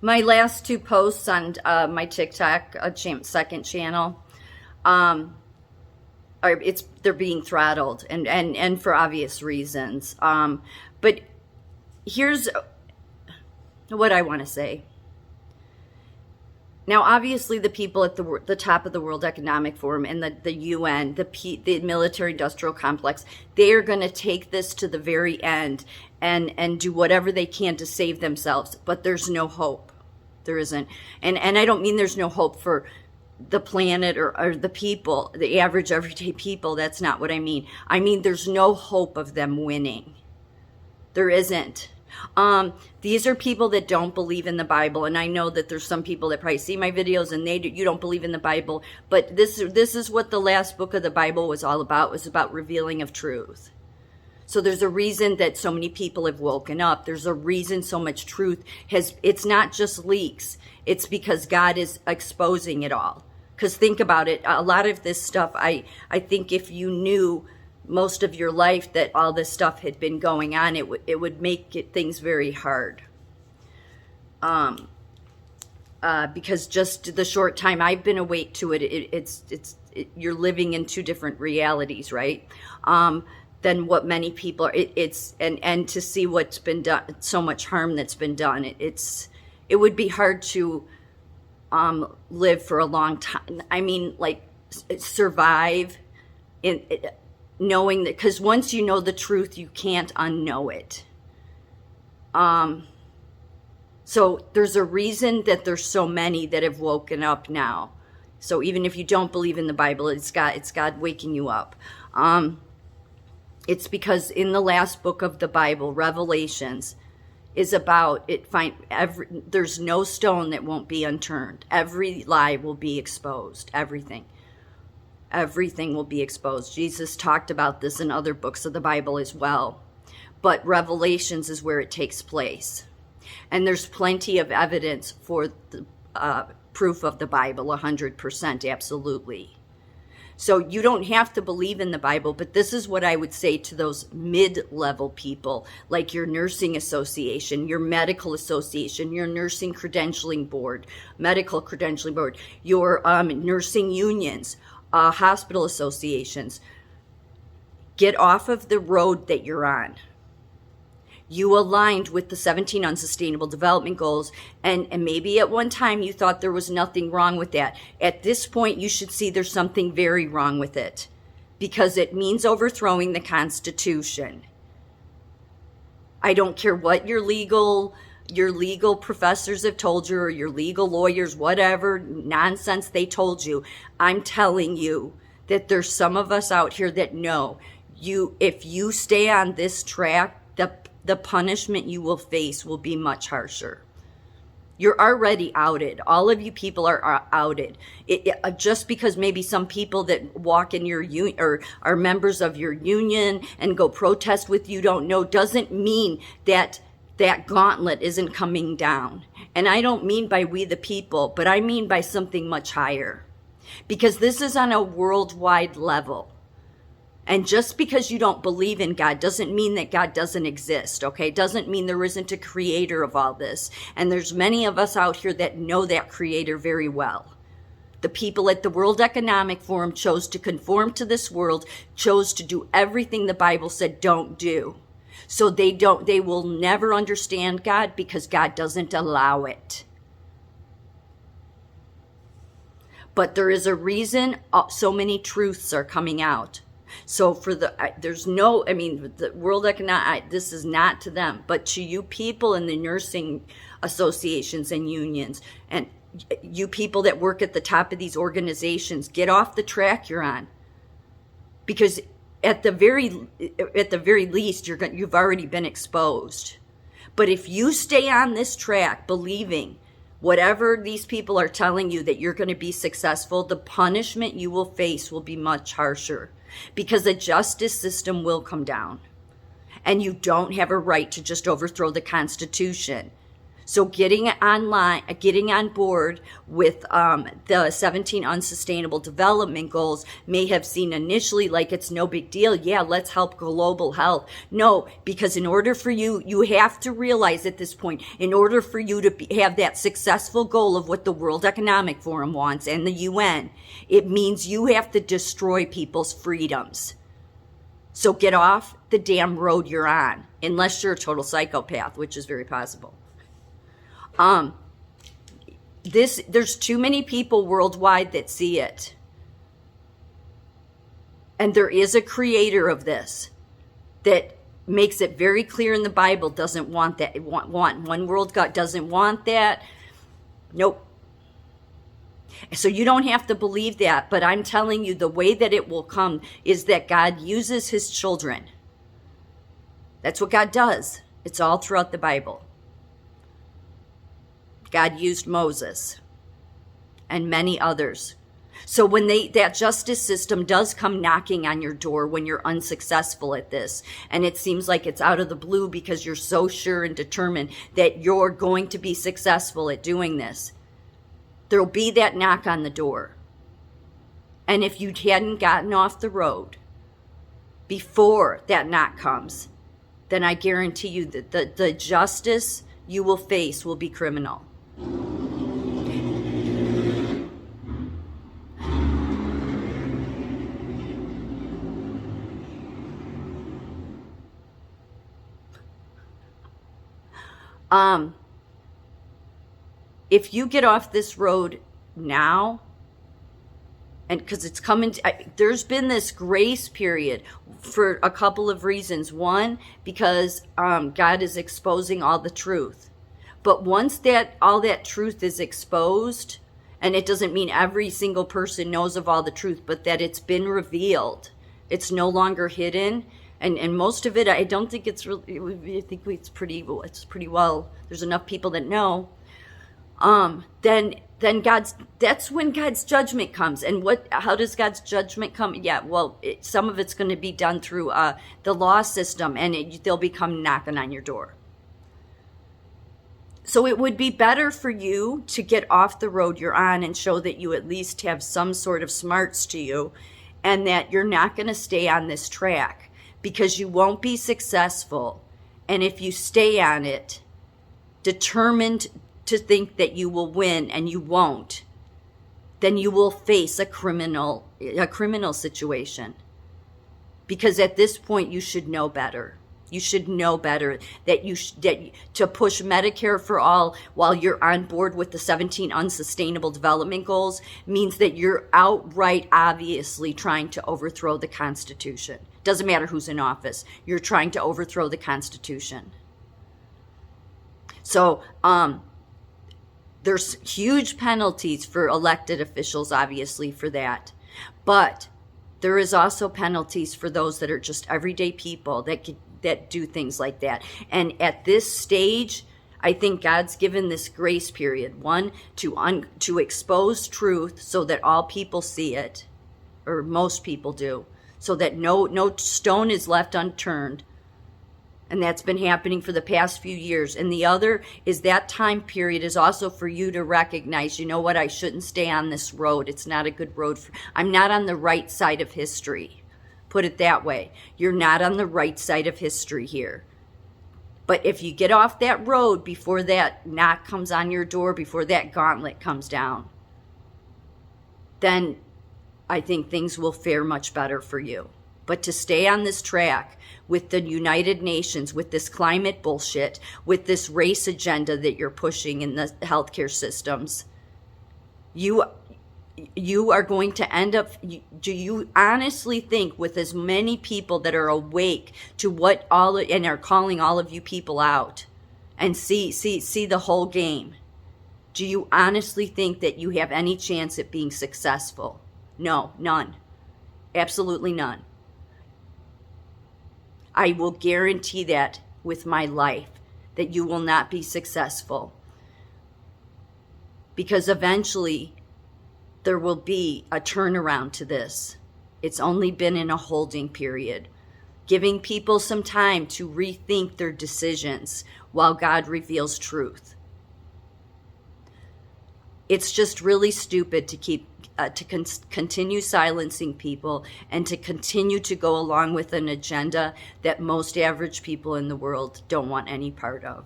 My last two posts on my TikTok second channel, um, they're being throttled, and for obvious reasons. But here's what I want to say. Now, obviously, the people at the top of the World Economic Forum and the UN, the military-industrial complex, they are going to take this to the very end and do whatever they can to save themselves. But there's no hope. There isn't. And I don't mean there's no hope for the planet or the people, the average everyday people. That's not what I mean. I mean there's no hope of them winning. There isn't. These are people that don't believe in the Bible, and I know that there's some people that probably see my videos and you don't believe in the Bible, but this is what the last book of the Bible was all about. It was about revealing of truth. So there's a reason that so many people have woken up. There's a reason so much truth it's not just leaks. It's because God is exposing it all. Because think about it, a lot of this stuff, I think if you knew most of your life that all this stuff had been going on, it would make things very hard. Because just the short time I've been awake to it, you're living in two different realities, right? Than what many people are. And to see what's been done, so much harm that's been done. It would be hard to live for a long time. I mean, like survive in knowing that, because once you know the truth, you can't unknow it. So there's a reason that there's so many that have woken up now. So even if you don't believe in the Bible, it's God waking you up. It's because in the last book of the Bible, Revelations, is about there's no stone that won't be unturned. Every lie will be exposed. Everything will be exposed. Jesus talked about this in other books of the Bible as well. But Revelations is where it takes place. And there's plenty of evidence for the proof of the Bible, 100%, absolutely. So you don't have to believe in the Bible, but this is what I would say to those mid-level people, like your nursing association, your medical association, your nursing credentialing board, medical credentialing board, your nursing unions, hospital associations. Get off of the road that you're on. You aligned with the 17 Unsustainable Development Goals, and maybe at one time you thought there was nothing wrong with that. At this point, you should see there's something very wrong with it, because it means overthrowing the Constitution. I don't care what your legal professors have told you, or your legal lawyers, whatever nonsense they told you. I'm telling you that there's some of us out here that know if you stay on this track, the punishment you will face will be much harsher. You're already outed. All of you people are outed. Just because maybe some people that walk in your union or are members of your union and go protest with you don't know, doesn't mean that gauntlet isn't coming down. And I don't mean by we the people, but I mean by something much higher. Because this is on a worldwide level. And just because you don't believe in God doesn't mean that God doesn't exist, okay? Doesn't mean there isn't a creator of all this. And there's many of us out here that know that creator very well. The people at the World Economic Forum chose to conform to this world, chose to do everything the Bible said don't do. So they will never understand God because God doesn't allow it. But there is a reason so many truths are coming out. So the World Economic, this is not to them, but to you people in the nursing associations and unions, and you people that work at the top of these organizations, get off the track you're on. Because at the very least, you've already been exposed. But if you stay on this track, believing whatever these people are telling you that you're going to be successful, the punishment you will face will be much harsher. Because the justice system will come down. And you don't have a right to just overthrow the Constitution. So getting on board with the 17 unsustainable development goals may have seemed initially like it's no big deal. Yeah, let's help global health. No, because in order for you have to realize at this point, in order for you to have that successful goal of what the World Economic Forum wants and the UN, it means you have to destroy people's freedoms. So get off the damn road you're on, unless you're a total psychopath, which is very possible. There's too many people worldwide that see it. And there is a creator of this that makes it very clear in the Bible doesn't want that. One world God doesn't want that. Nope. So you don't have to believe that, but I'm telling you the way that it will come is that God uses his children. That's what God does. It's all throughout the Bible. God used Moses and many others. So when that justice system does come knocking on your door when you're unsuccessful at this, and it seems like it's out of the blue because you're so sure and determined that you're going to be successful at doing this, there'll be that knock on the door. And if you hadn't gotten off the road before that knock comes, then I guarantee you that the justice you will face will be criminal. If you get off this road now, and because it's coming, there's been this grace period for a couple of reasons. One, because God is exposing all the truth. But once all that truth is exposed, and it doesn't mean every single person knows of all the truth, but that it's been revealed, it's no longer hidden. And most of it, I don't think it's really, I think it's pretty well, there's enough people that know. Then that's when God's judgment comes. And how does God's judgment come? Yeah, well, some of it's going to be done through the law system, and they'll be coming knocking on your door. So it would be better for you to get off the road you're on and show that you at least have some sort of smarts to you, and that you're not going to stay on this track, because you won't be successful. And if you stay on it, determined to think that you will win and you won't, then you will face a criminal situation. Because at this point you should know better. You should know better that to push Medicare for all while you're on board with the 17 unsustainable development goals means that you're outright obviously trying to overthrow the Constitution. Doesn't matter who's in office. You're trying to overthrow the Constitution. So, there's huge penalties for elected officials, obviously, for that. But there is also penalties for those that are just everyday people that do things like that. And at this stage, I think God's given this grace period. One, to expose truth so that all people see it, or most people do, so that no stone is left unturned. And that's been happening for the past few years. And the other is that time period is also for you to recognize, you know what, I shouldn't stay on this road. It's not a good road. I'm not on the right side of history. Put it that way. You're not on the right side of history here. But if you get off that road before that knock comes on your door, before that gauntlet comes down, then I think things will fare much better for you. But to stay on this track with the United Nations, with this climate bullshit, with this race agenda that you're pushing in the healthcare systems, you are going to end up, do you honestly think with as many people that are awake to what and are calling all of you people out and see the whole game, do you honestly think that you have any chance at being successful? No, none. Absolutely none. I will guarantee that with my life, that you will not be successful. Because eventually, there will be a turnaround to this. It's only been in a holding period, giving people some time to rethink their decisions while God reveals truth. It's just really stupid to keep continue silencing people and to continue to go along with an agenda that most average people in the world don't want any part of.